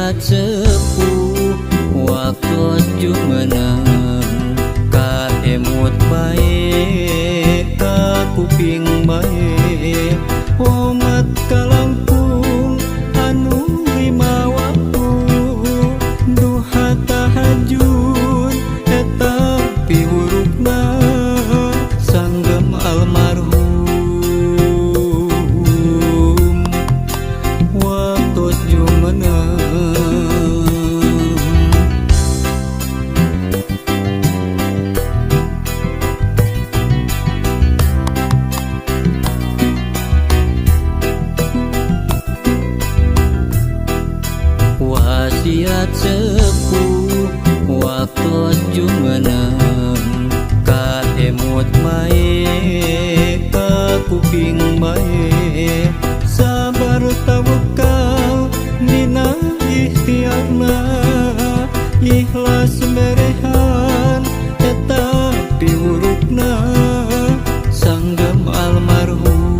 wasiat sepuh waktu jumenang ka emut bae ka kuping bae umat kalangkung anu lima waktu duha tahajud eta piwurukna sanggem almarhum waktu jumenang wasiat sepuh waktu jumenang ka emut bae ka kuping bae sabar tawakal dina ikhtiarna ikhlas berehan eta piwurukna sanggem almarhum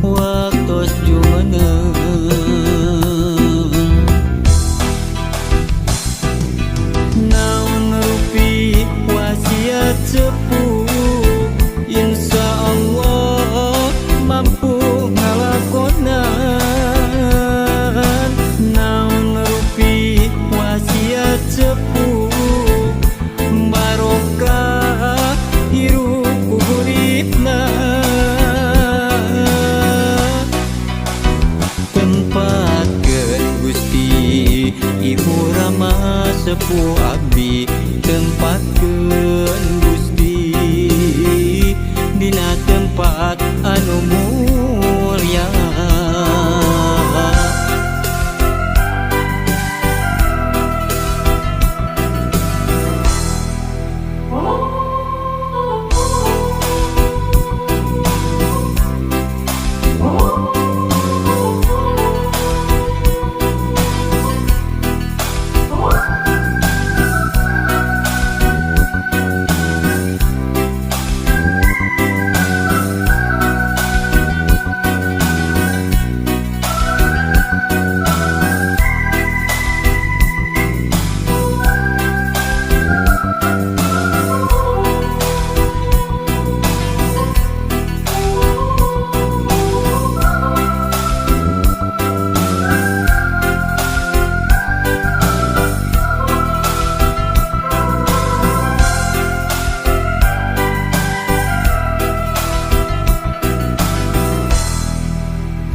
waktu jumenang naon rupi wasiat sepuh insya Allah mampu ngalakonan naon rupi wasiat sepuh barokah hirup uripna tempatkeun Gusti Ibu Rama sepuh abdi tempatkeun Gusti dina tempat anu mulya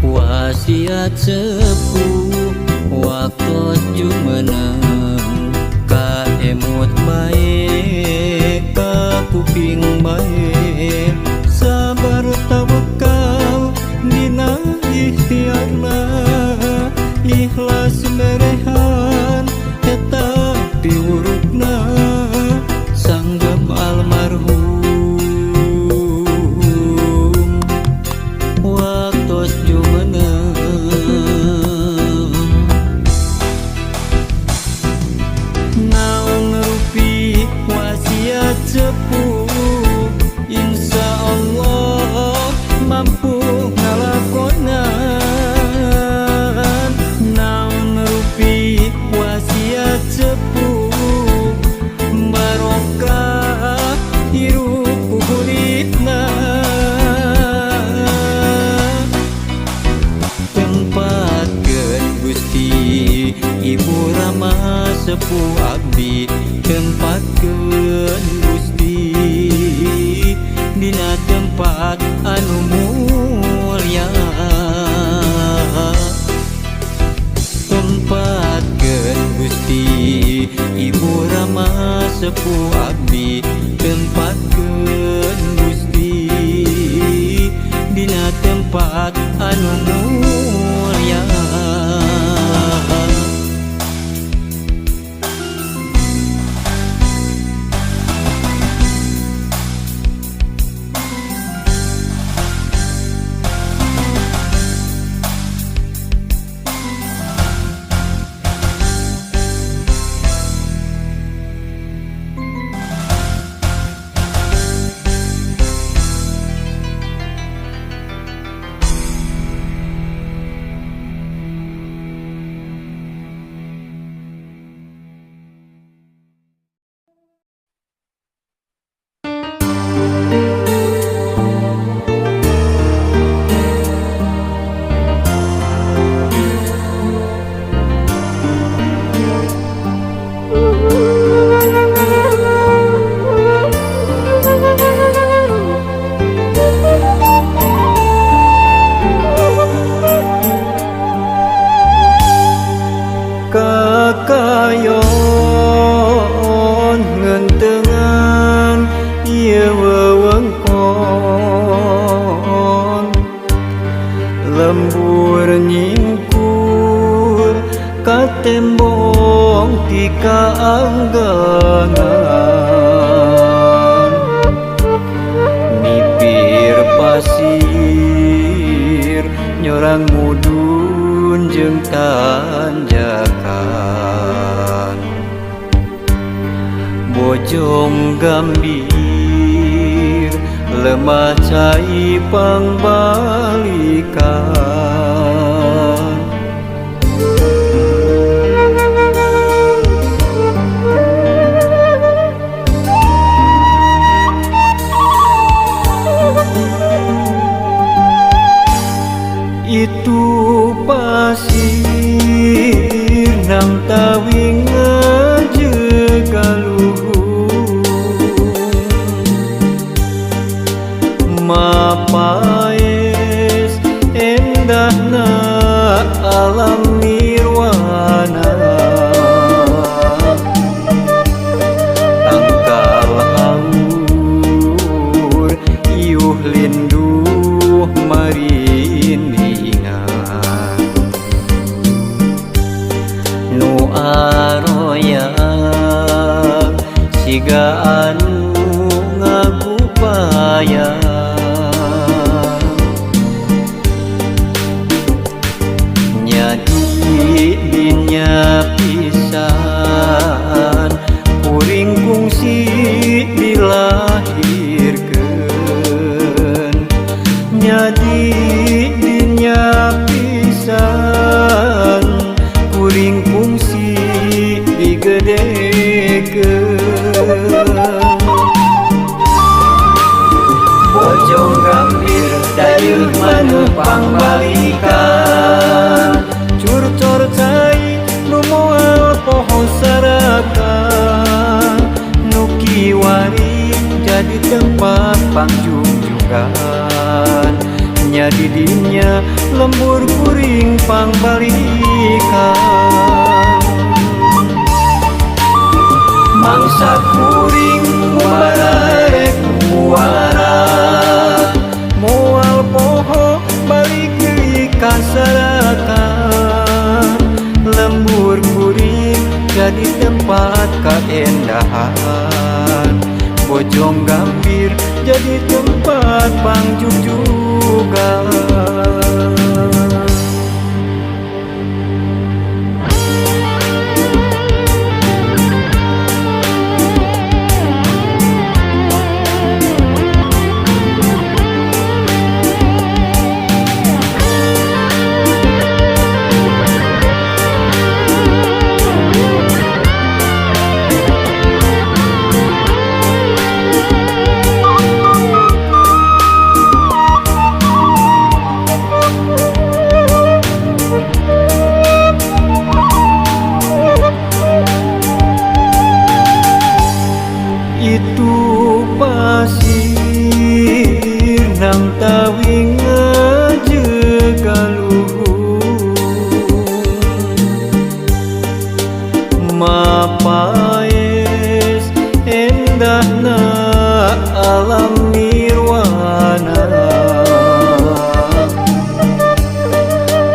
wasiat sepuh waktu jumenang ka emut bae ka kuping bae sabar tawakal dina ikhtiarna ikhlas berehan eta piwurukna sanggem almarhum waktu jumenang naon rupi wasiat sepuh insya Allah mampu ngalakonan naon rupi wasiat sepuh barokah hirup uripna tempatkeun Gusti Ibu Rama sepuh abdi tempatkeun Gusti dina tempat anu mulya tempatkeun Gusti Ibu Rama sepuh abdi tempatkeun Gusti dina tempat anu mulya alon lembur nyingkur ka tembok ti kaanggangan nipir pasir nyorang mudun jeung tanjakan bojong gambir lemah cai pangbalikan itu pasir nang tawing ngajekaluhung mapaes endahna alam nirwana tangkal haur iuh linduh marindingan nu aroya siga anu ngagupaya dinya pisan kuring kungsi dilahirkeun nyadi dinya pisan kuring kungsi digedekeun bojong gambir dayeuh maneuh pangbalikan curcor cai nu moal poho sarakan nu kiwari jadi tempat pangjungjukan nya di dinya lembur kuring pangbalikan mangsa kuring bararek muara moal poho balik deui ka sarakan lembur kuring jadi tempat keendahan bojong gambir jadi tempat pangjungjugan itu pasir nang tawing ngajekaluhung mapaes endahna alam nirwana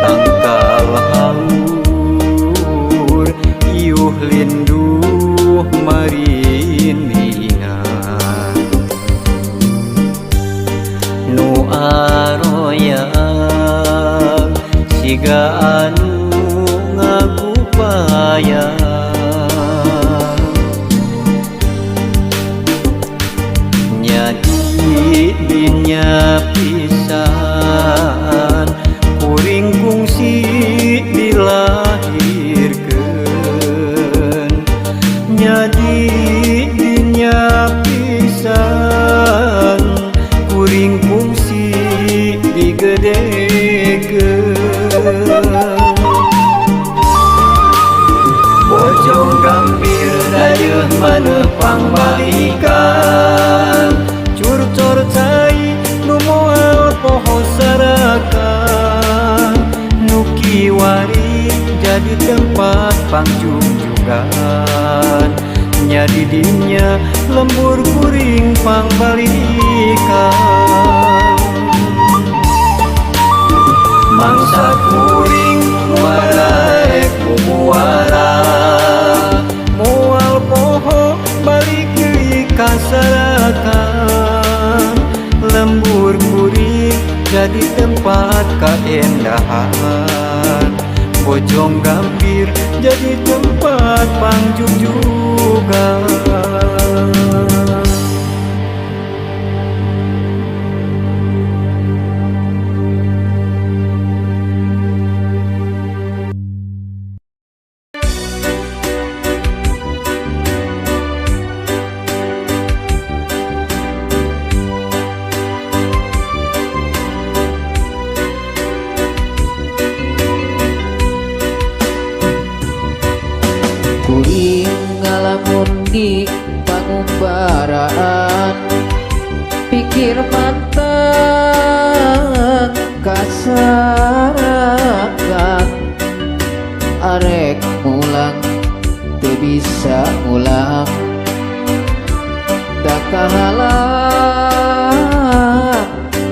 tangkal haur iuh linduh marindingan nu aroya siga anu ngagupaya nyadi dinya pisan kuring kungsi dilahirkeun nyadi dinya pisan kuring kungsi digedekeun bojong gambir dayeuh maneuh pangbalikan curcor cai nu moal poho sarakan nu kiwari jadi tempat pangjungjugan nya di dinya lembur kuring pangbalikan mangsa kuring balaek bubuara moal poho balik deui ka selatan lembur kuring jadi tempat keendahan Bojong Gambir jadi tempat pangjujugan. Kuring ngalamun di pangumbaraan pikir manteng kasarakan arek mulang teu bisa ngulang da kahalang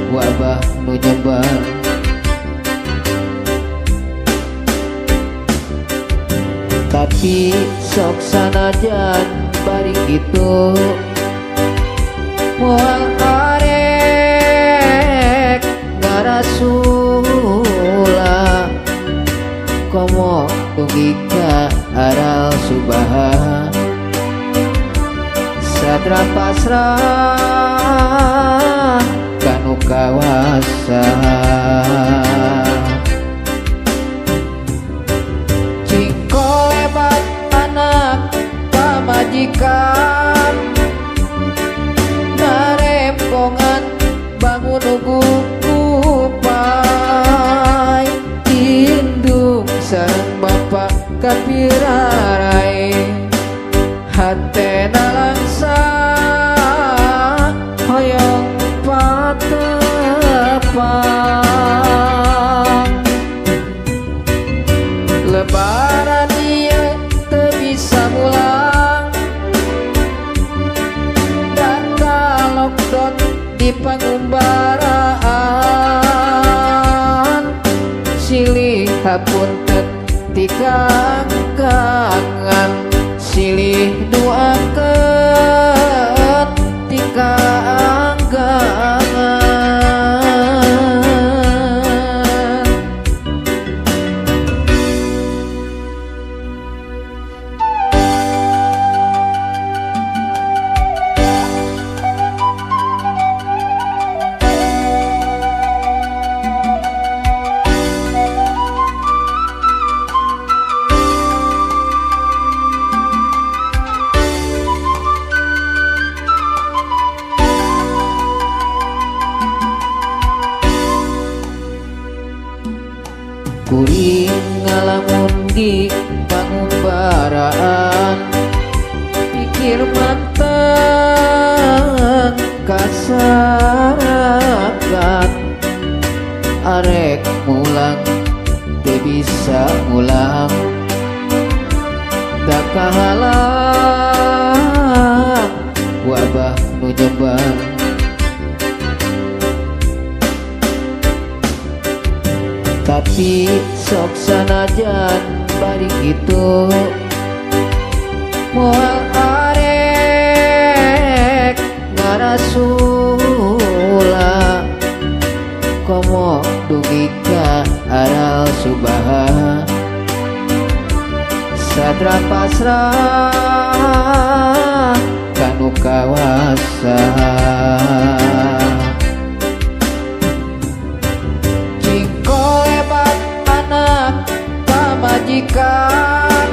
wabah nu nyebar tapi sok sanajan bari kitu moal arek ngarasula komo dugi ka aral subaha satra pasrah kanu kawasa majikan narempongan bangun ugu kupai indung sareng bapak kapirarai hatena langsa hoyong patepang lebaran ieu teu bisa mulang di pangumbaraan silih hapunten ti kangan silih duakeun ti kaanggangan kuring ngalamun di pangumbaraan pikir manteng kasarakan arek mulang teu bisa ngulang da kahalang wabah nu nyebar tapi sok sanajan bari kitu moal arek ngarasula komo dugi ka aral subaha satra pasrah kanu kawasa majikan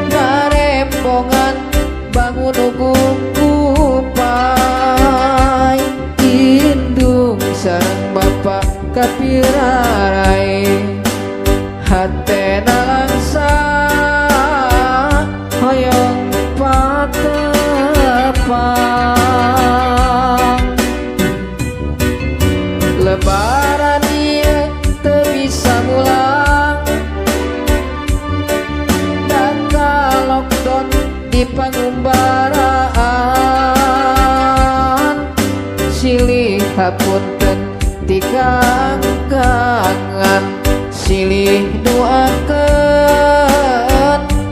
narempongan bangun ugu kupai indung sareng bapak kapirarai hatena langsa hoyong patepang lebaran ieu teu bisa ngulang di pangumbaraan silih hapunten tikangkangan silih doakeun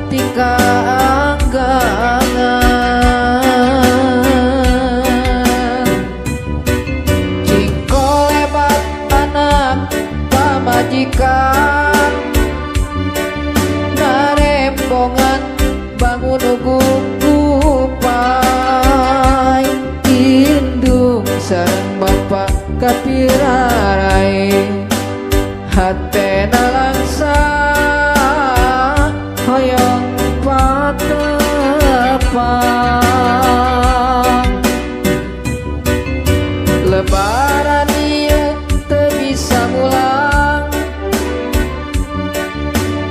tikangkangan cingko lebat anak pamajikan narembongan bangun gugupai indung sareng bapa kapirarai hatena langsa hoyong patepang lebaran ieu teu bisa mulang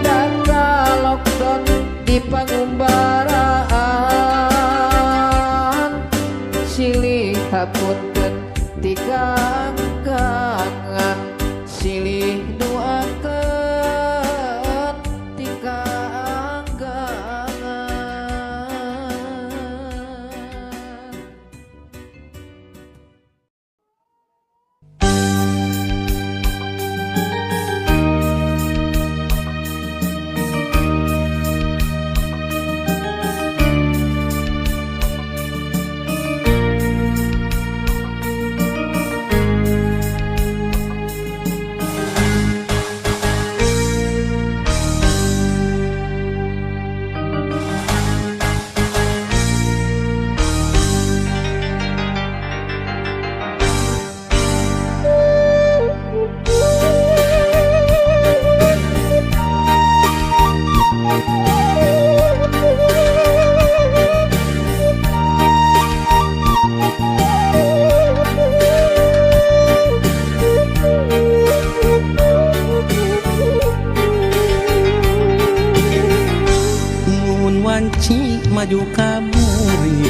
data lockdown di pangumbaraan silih hapunten tikangkangan silih doakeun tikangkangan maju kaburi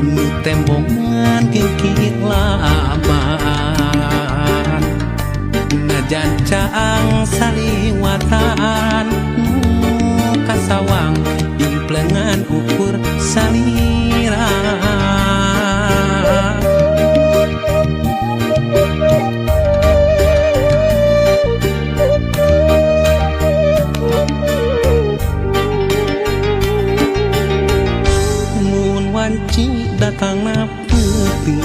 nu tembongan kikit laban najan caang saliwatan kasawang implengan ukur salira datang na putih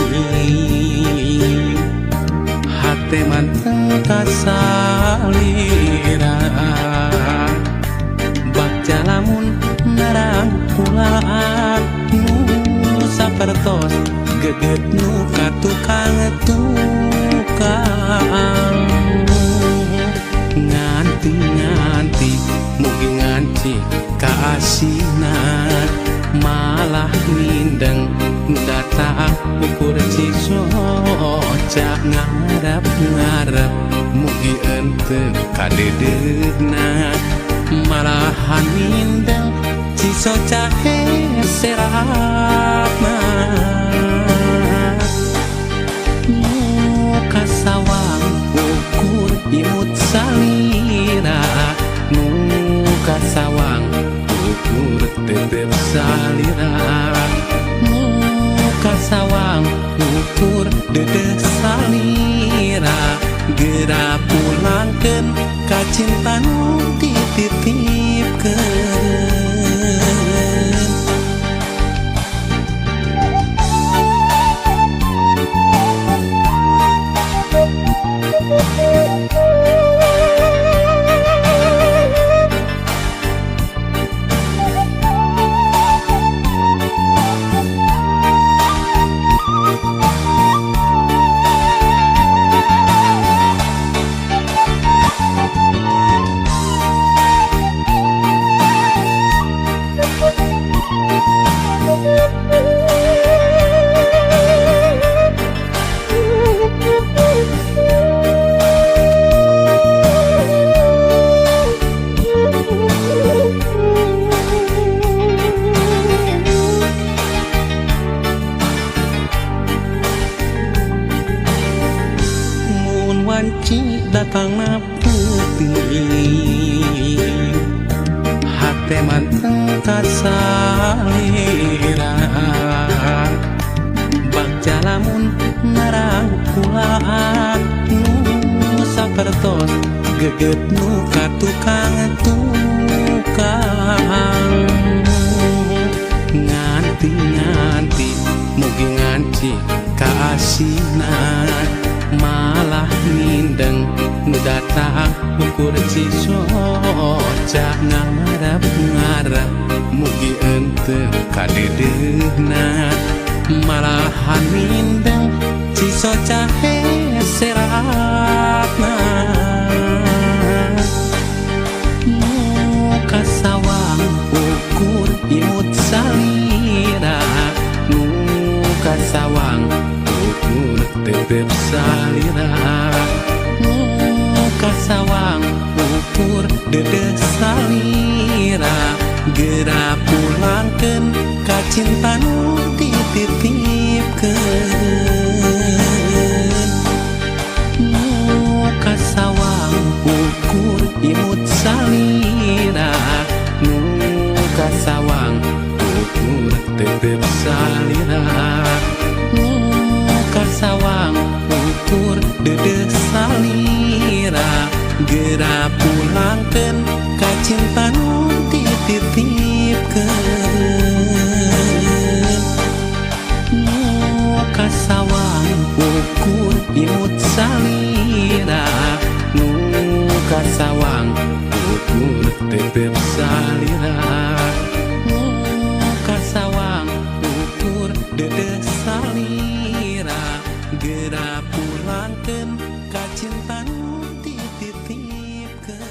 hate manteng kasalira baca lamun narang kulaan nu sapertos geget nu katukang nganti mugi nganci kaasina malah mindeng data ukur cisoca ngarep mugi ente kadedegna malahan mindeng cisoca serapna kasawang ukur imut salira kasawang ukur tetep salira kasawang ukur dedeh salira geura pulangkeun ka cinta nu dititipkeun datang na putih hate manteng kasalira bak jalamun nara geget nu ka tukang nganti mugi nganci kaasina malah mindeng nu datang ukur cisoca ngarap mugi henteu kadedehna malahan mindeng cisoca seratna muka sawang ukur imut salira muka sawang ukur tetep salira muka sawang ukur dede salira gera pulangkeun ka cinta nu dititipkeun muka sawang ukur imut salira muka sawang ukur tetep salira muka sawang ukur dede salira gera pulangkeun ka cinta nu dititipkeun muka sawang ukur imut salira muka sawang ukur tetep salira muka sawang ukur dede salira gera pulangkeun ka cinta nu dititipkeun.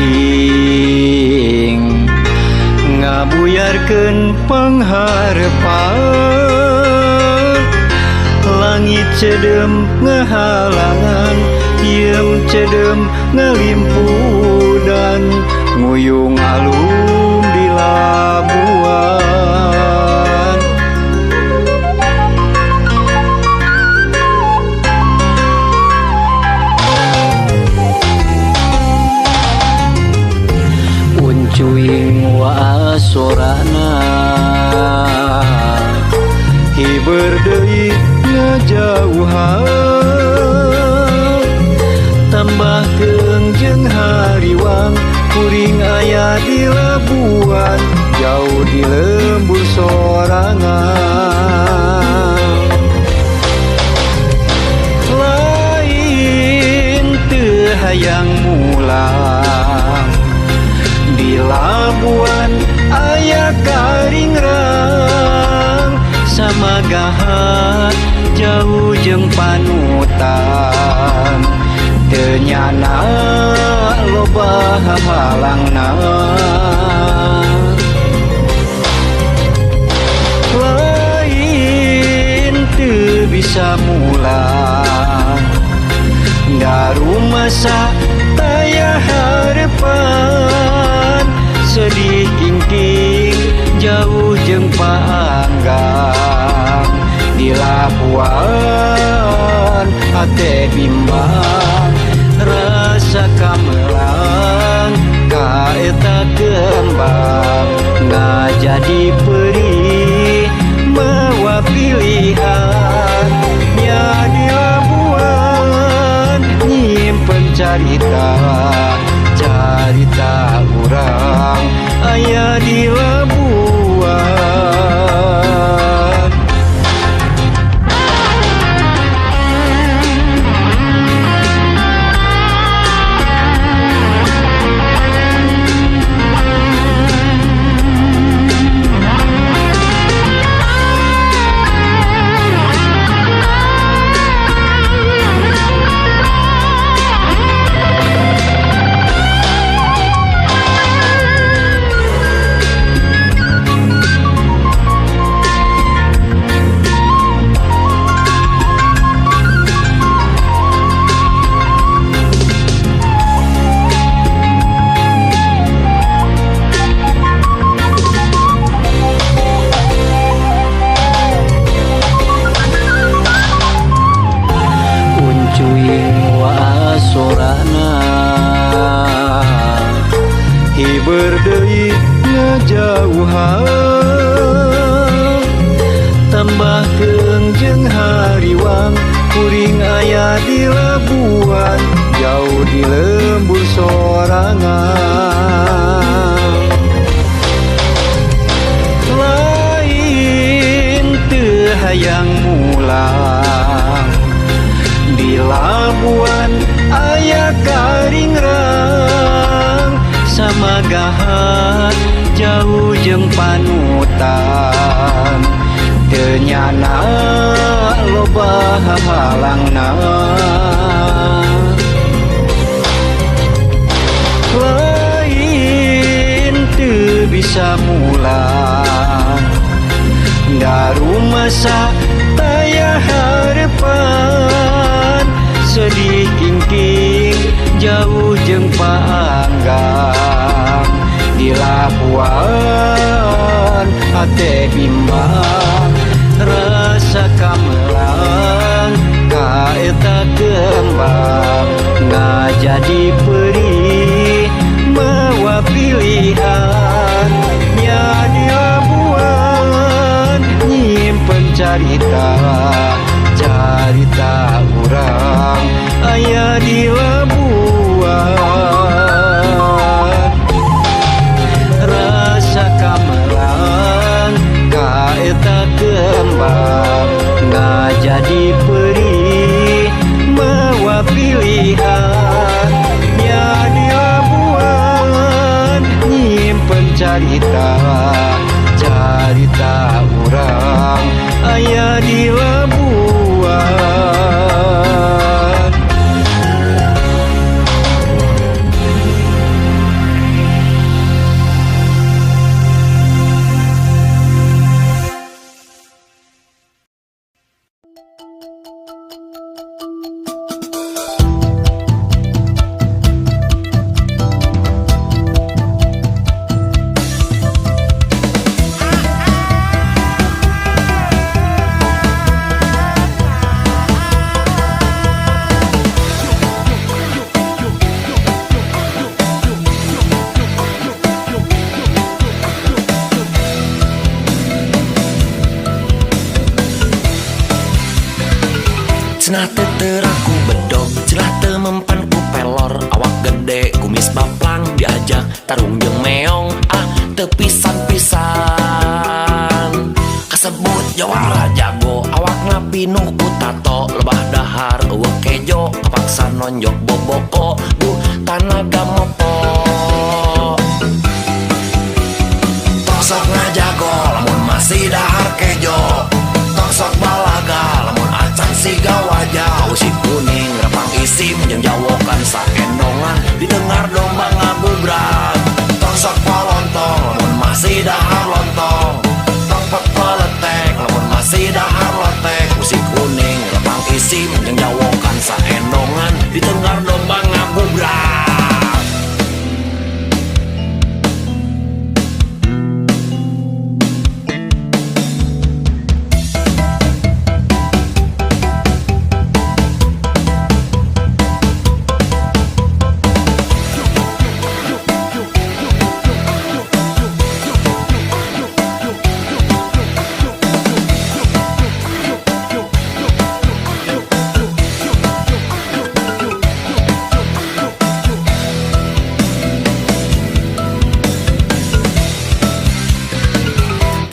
Ngahariring ngabuyarkeun pangharepan langit cedem ngahalangan iem cedem ngalimpudan nguyung alum di labuan uncuing waasorana hiber deui ngajauhan tambahkeun jeung hariwang kuring aya di labuan jauh di lembur sorangan lain teu hayang mulang di labuan aya karingrang samagahat jauh jeung panutan teu nyana loba halangna lain teu bisa mulang daru masa taya harepan sedih kingking jauh jeung paanggang di labuan hate bimbang rasa kamelang kaeta kembang ngajadi perih mawa pilihan nya di labuan nyimpen carita urang aya di labuan di Labuan, jauh di lembur sorangan. Lain teu hayang mulang, di Labuan aya karingrang, samagahan jauh jeung panutan, teu nyana loba halangna. Lain teu bisa mulang, daru masa taya harepan, sedih kingking jauh jeung paanggang, di Labuan hate bimbang, rasa kamelang kaeta kembang, ngajadi perih mawa pilihan, nya di Labuan nyimpen carita, carita urang aya di Labuan. Rasa kamelang kaeta kembang, ngajadi perih mawa pilihan, nya di Labuan nyimpen carita, carita urang aya di Labuan. Cenah teu teraku bedog, cenah teu mempan ku pelor, awak gede kumis baplang diajak tarung jeung meong, teu pisan-pisan kasebut jawara jago, awak ngapinuh ku tato, lebah dahar eueuh kejo, kapaksa nonjok boboko, tanaga mopo. Tong sok ngajago lamun masih dahar kejo, tong sok balaga lamun acan siga wajah, usik kuning repang isim jeung jawokan saendongan, ditengar domba ngabubrak. Tong sok palontong lamun masih dahar lontong, tong pepeletek lamun masih dahar lotek, usik kuning repang isim jeung jawokan saendongan, ditengar domba ngabubrak.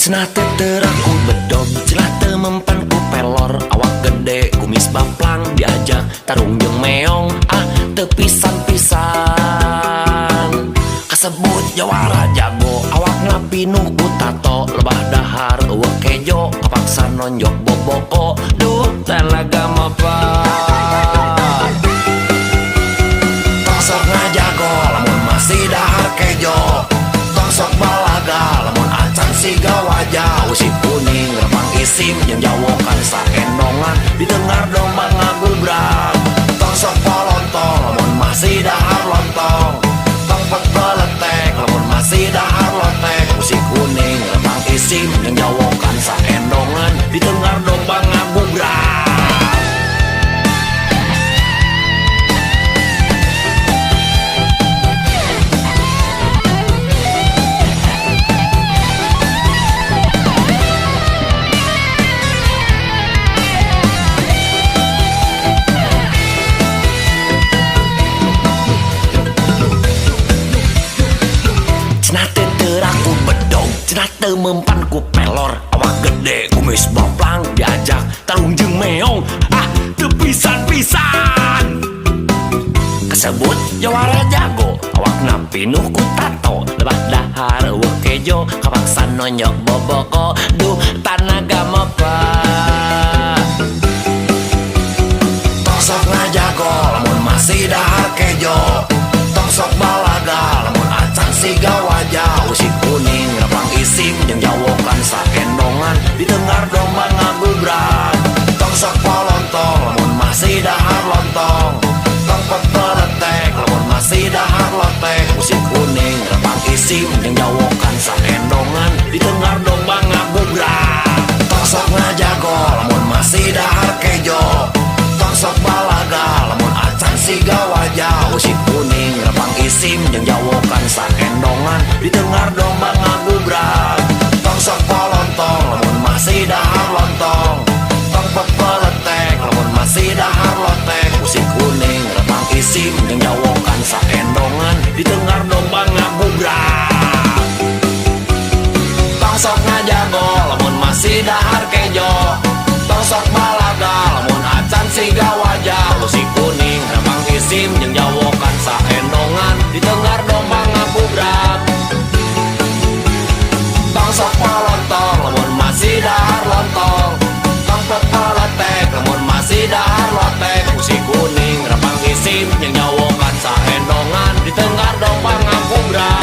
Cenah teu teraku bedog, cenah teu mempan ku pelor, awak gede kumis baplang diajak tarung jeung meong, teu pisan-pisan kasebut jawara jago, awak ngapinuh ku tato, lebah dahar eueuh kejo, kapaksa nonjok boboko, tanaga mopo. Tong sok ngajago lamun masih dahar kejo, tong sok balaga lamun acan siga wajah, usik kuning repang isim jeung jawokan saendongan, ditengar domba ngabubrak. Tong sok palontong lamun masih dahar lontong, tong pepeletek lamun masih dahar lotek, usik kuning repang isim jeung jawokan saendongan, ditengar domba ngabubrak. teu mempan ku pelor, awak gede kumis boplang, diajak tarung jeung meong, teu pisan-pisan. Kesebut jawara jago, awak napinuh ku tato, lebah dahar eueuh kejo, kapaksan nonyok boboko, duh tanaga mopa. Sok ngajago, lamun masih dahar kejo, tong sok balaga, lamun acan siga wajah, usik kuning, repang isim, jeung jawokan sakendongan, di tengah domba ngagubrak. Tong sok polontong, lamun masih dahar lontong, tong pepeletek, lamun masih dahar lotek, usik kuning, repang isim, jeung jawokan sakendongan, di tengah domba ngagubrak. Tong sok ngajago, lamun masih dahar kejo, sok balaga, lamun acan siga wajah, usik kuning, repang isim, jeung jawokan sakendongan, di tengah domba ngagubrak. Tong sok polontong, lamun masih dahar lontong, tong pepeletek, lamun masih dahar lotek, usik kuning, repang isim, jeung jawokan sakendongan, di tengah domba ngagubrak. Tong sok ngajago, lamun masih dahar kejo, tong sok balaga, lamun acan siga wajah, usik kuning, repang isim, jeung jawokan saendongan, di tengah domba ngabubrak. Tong sok polontong, lamun masih dahar lontong, tong pepeletek, lamun masih dahar lotek, usik kuning, repang isim, jeung jawokan saendongan, di tengah domba ngabubrak.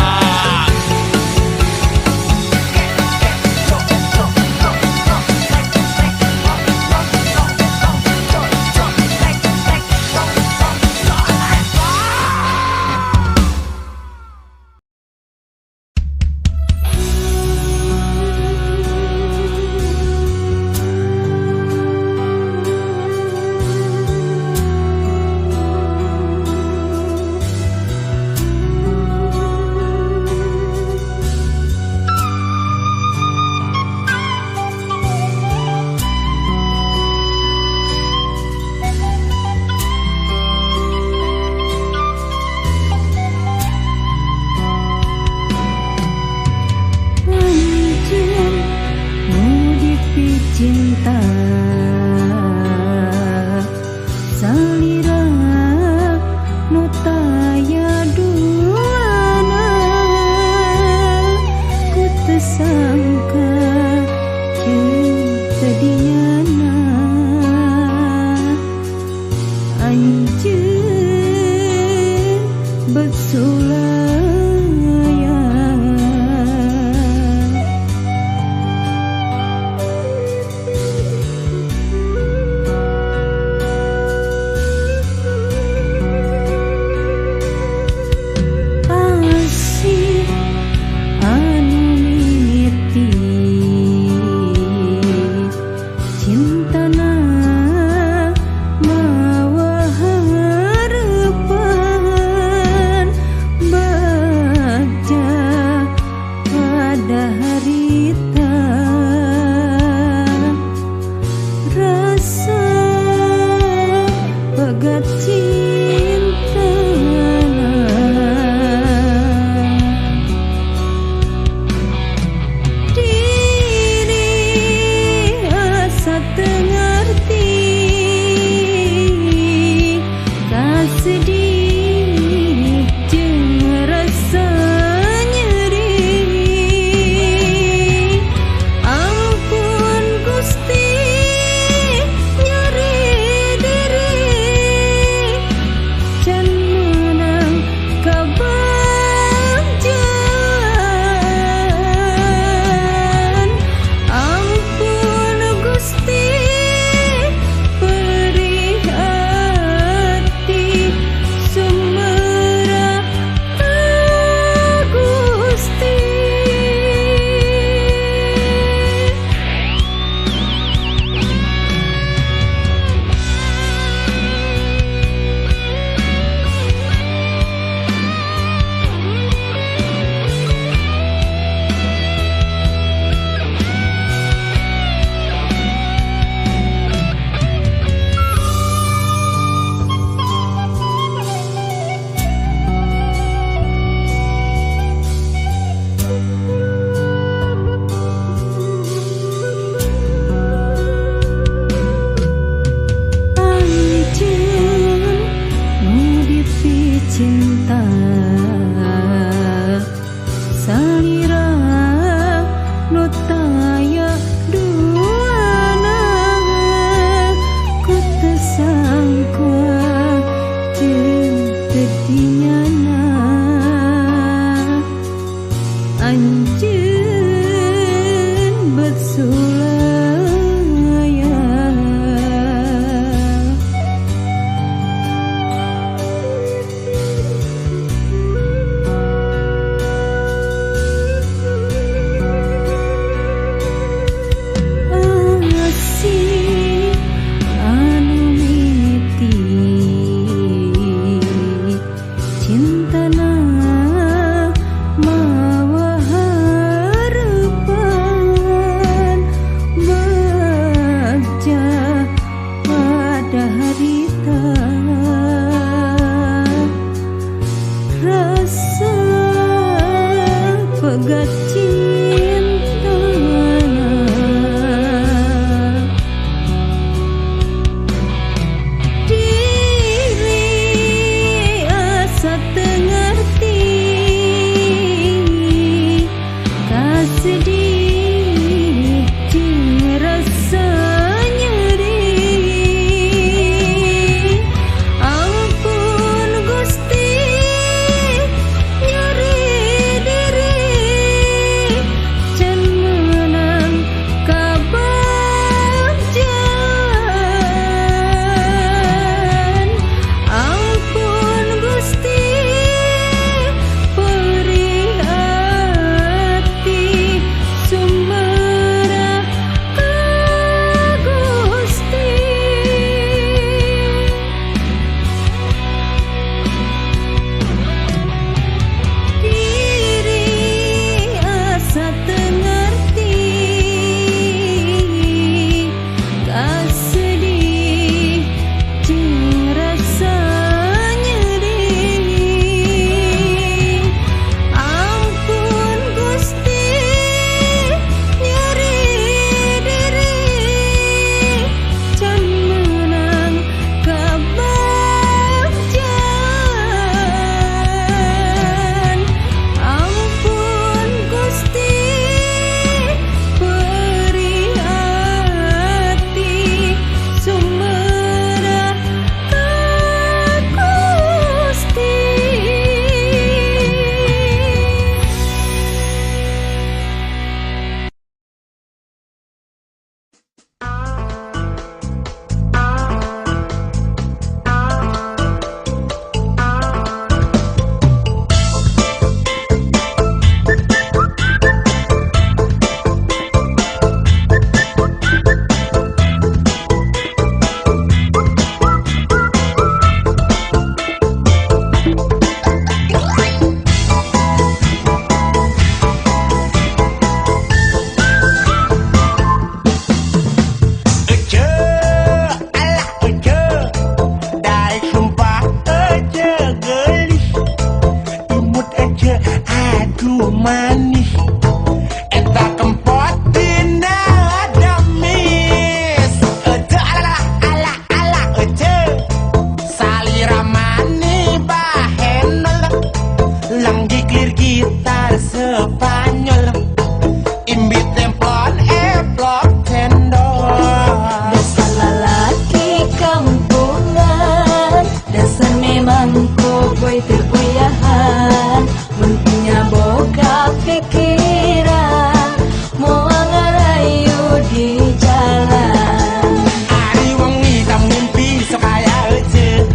boy teu uyahan mun punya boga pikiran moal ngarayu di jalan. Ari wong ngidam mimpi sok aya ece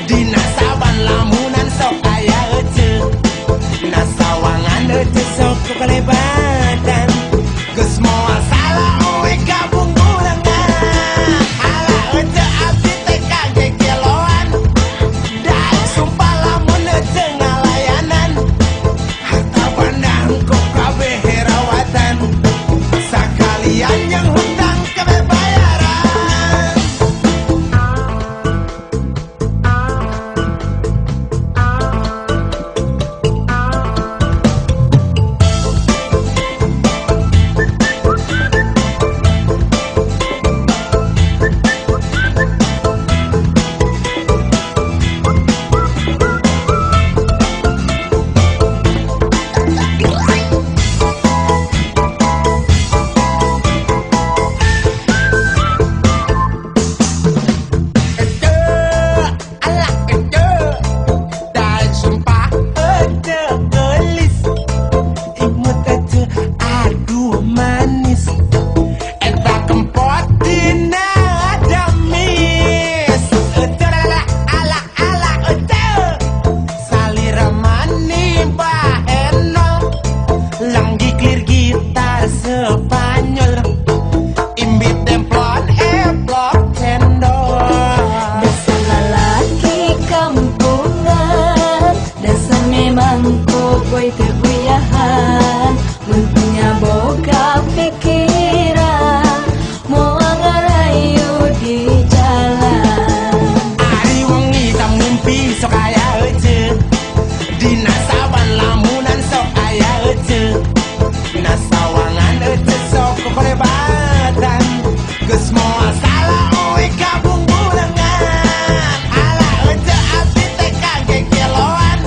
dina saban lamunan sok aya ece na sawangan ece sok kelebatan geus moal salah oe gabung bulangan ala ece abdi teh kage keloan daek sumpah lamun ece ngalayanan harta pandang kok kabeh herawatan sakalian yang hutang kabeh bayaran. Daek sumpah ece gelis imut ece aduh manis eta kempot dina damis ece ala ece salira mani bahenol langgi clear gitar Spanyol imbit demplon blok cendol. Dasar lalaki kampungan, dasar memang boy teu uyahan mun punya boga pikiran moal ngarayu di jalan. Ari wong ngidam mimpi sok aya ece dina saban lamunan sok aya ece na sawangan ece sok kelebatan geus moal salah oe gabung bulangan ala ece abdi teh kage keloan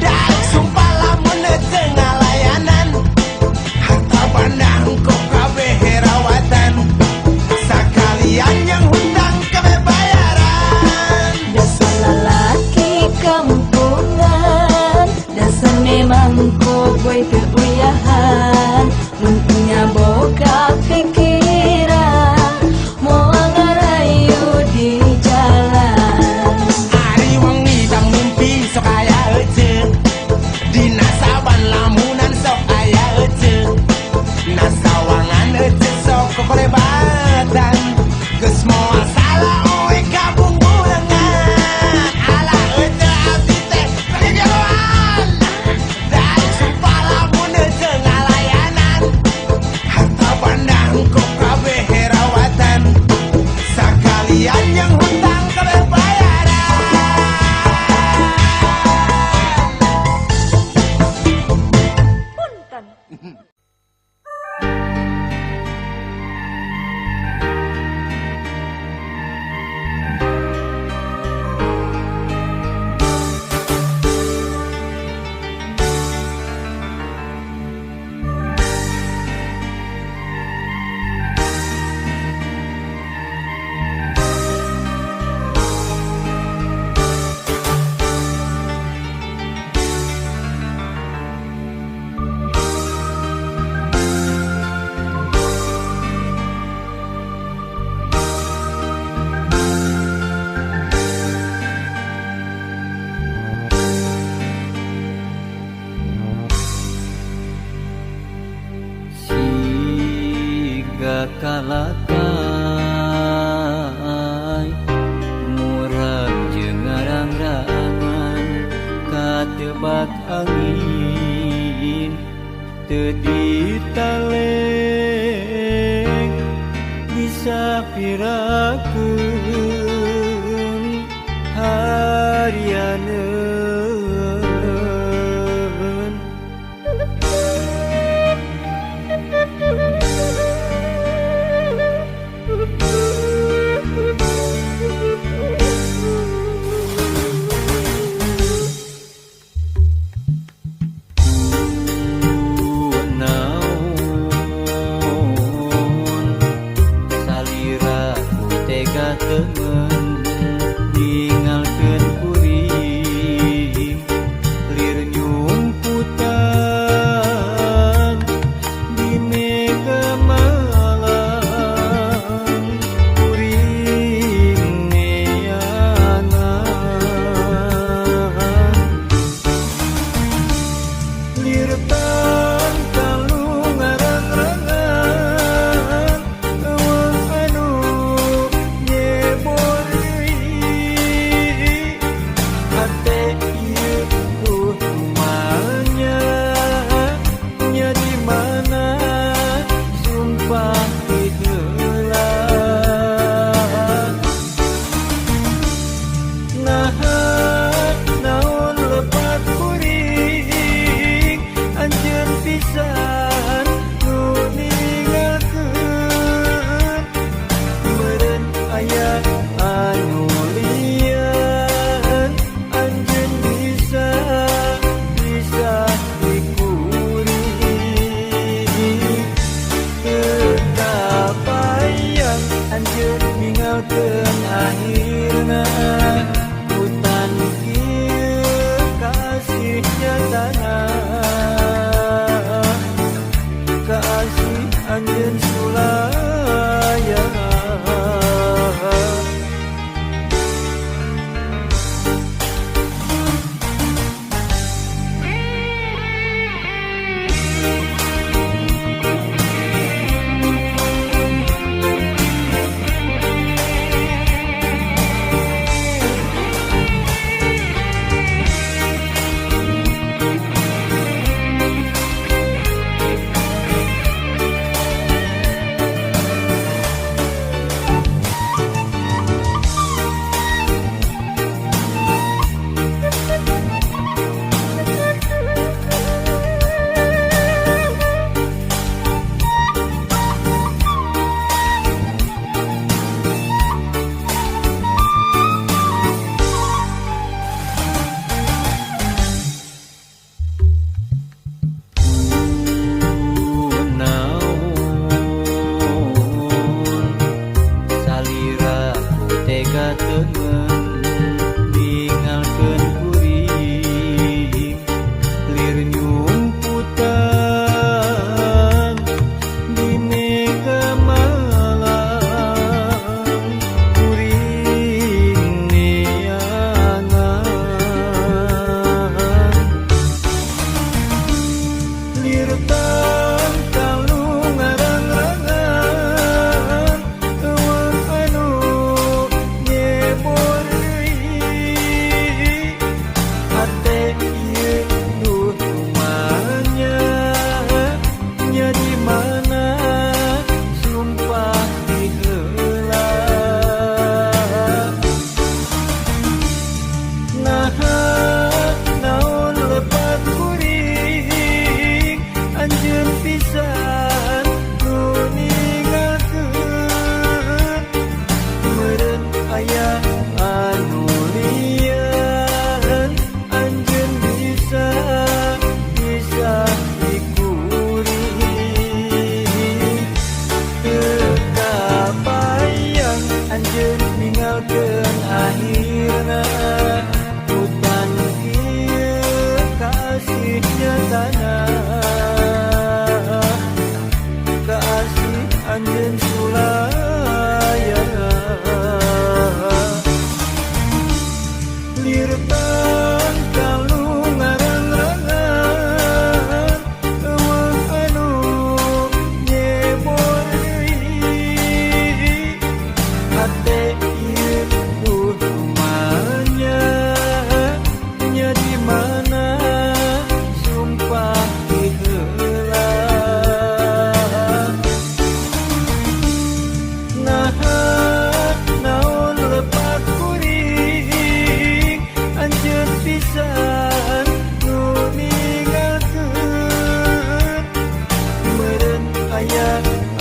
daek sumpah lamun ece ngalayanan harta pandang kok kabeh herawatan sakalian yang hutang kabeh bayaran. Dasar lalaki kampungan, dasar memang boy teu uyahan mun punya boga pikiran moal ngarayu di jalan. Ari wong ngidam mimpi sok aya ece dina saban lamunan sok aya ece na sawangan ece sok kelebatan geus moal salah oe gabung bulangan ala ece abdi teh kegeloan daek sumpah lamun ece ngalayanan harta pandang kok kabeh herawatan sakalian yang hutang kabeh bayaran. Siga kalakai murag jeung ngarang-rangan katebak angin teu ditaleng bisa pirakeun harianeun. Salira ku tega temen ninggalkeun kuring anu lian anjeun bisa dikuring kebayang anjeun ninggalkeun akhirna hutan ieu kasihnya tanah kasih anjeun sulaya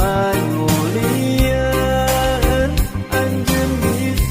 anu lian anjeun bisa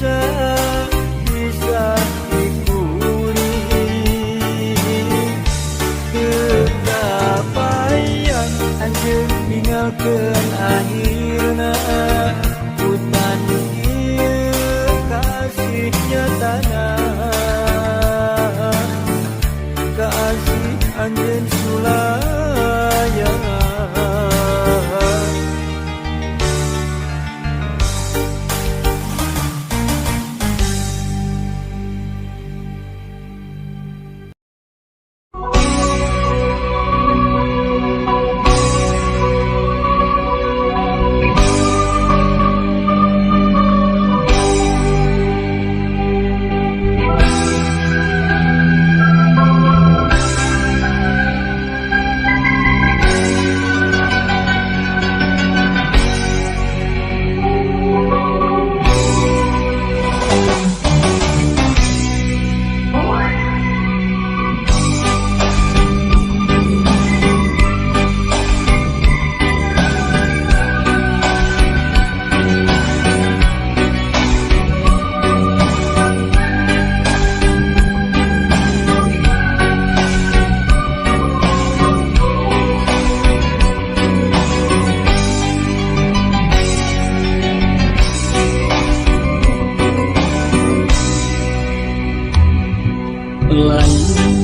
lain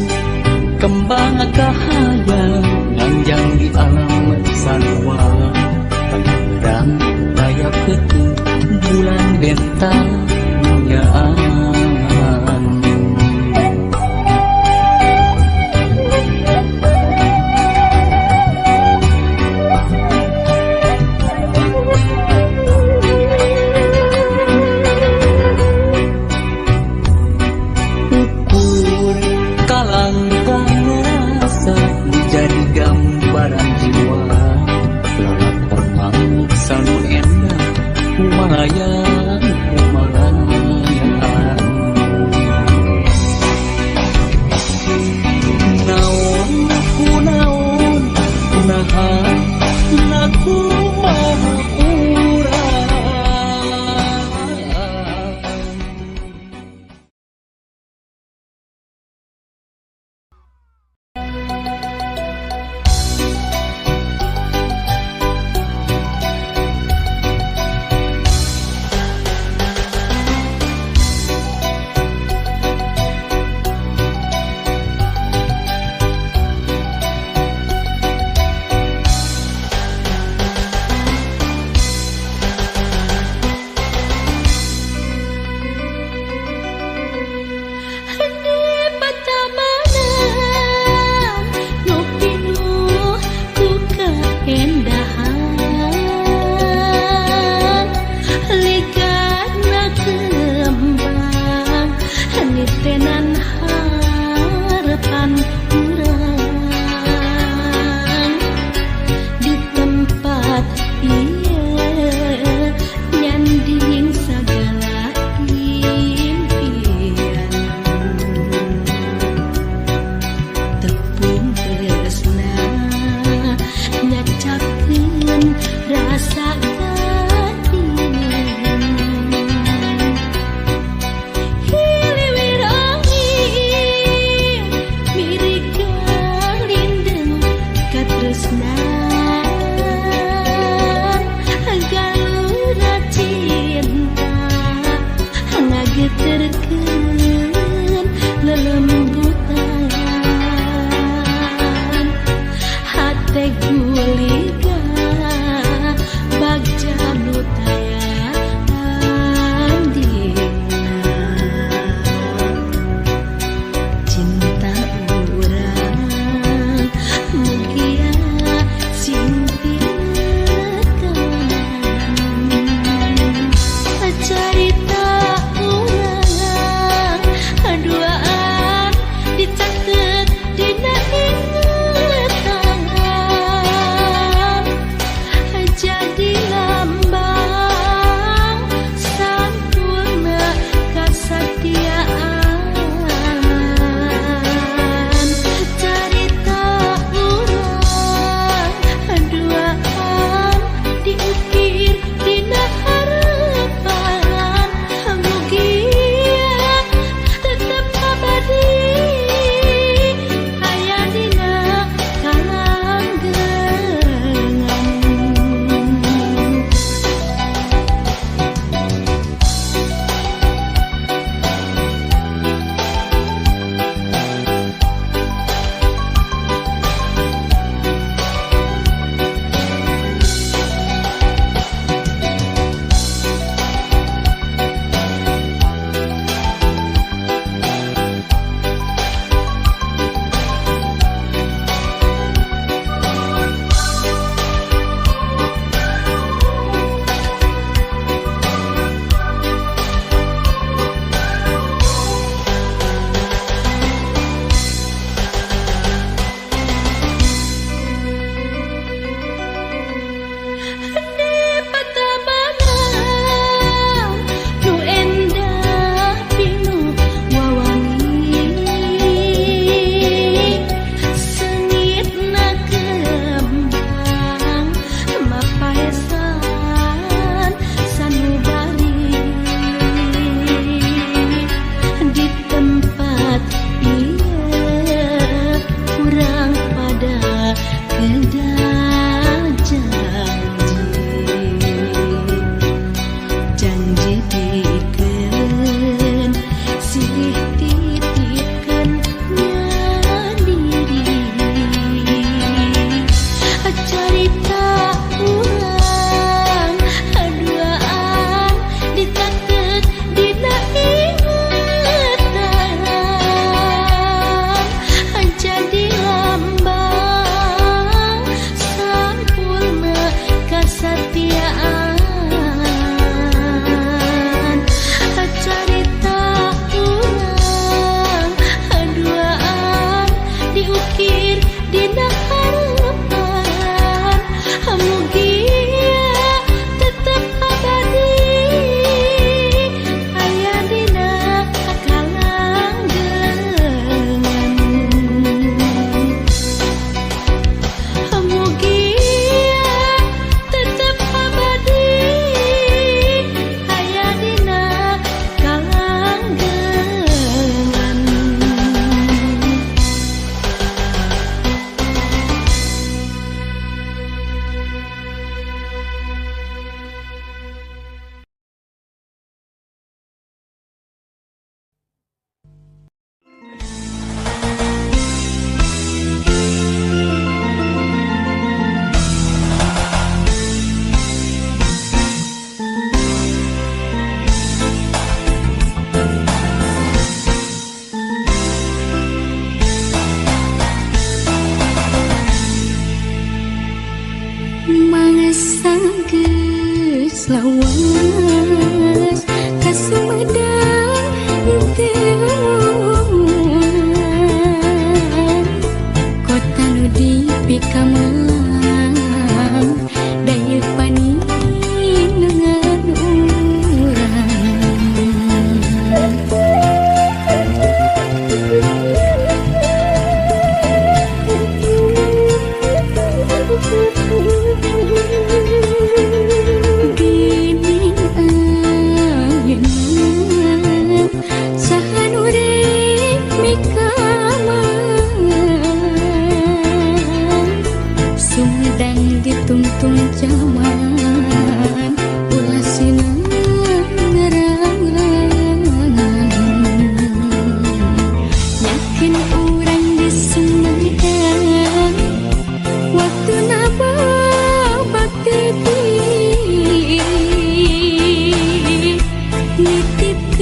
kembang cahaya nanjang di alam sarwa Tangerang raya peti bulan bentang munyaan Lumayan, lumayan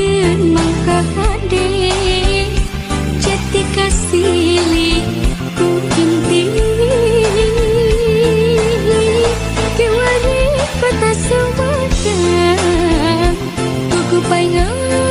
Eden mangkahade jati kasih ku inti kewani kota Sumatra ku paingan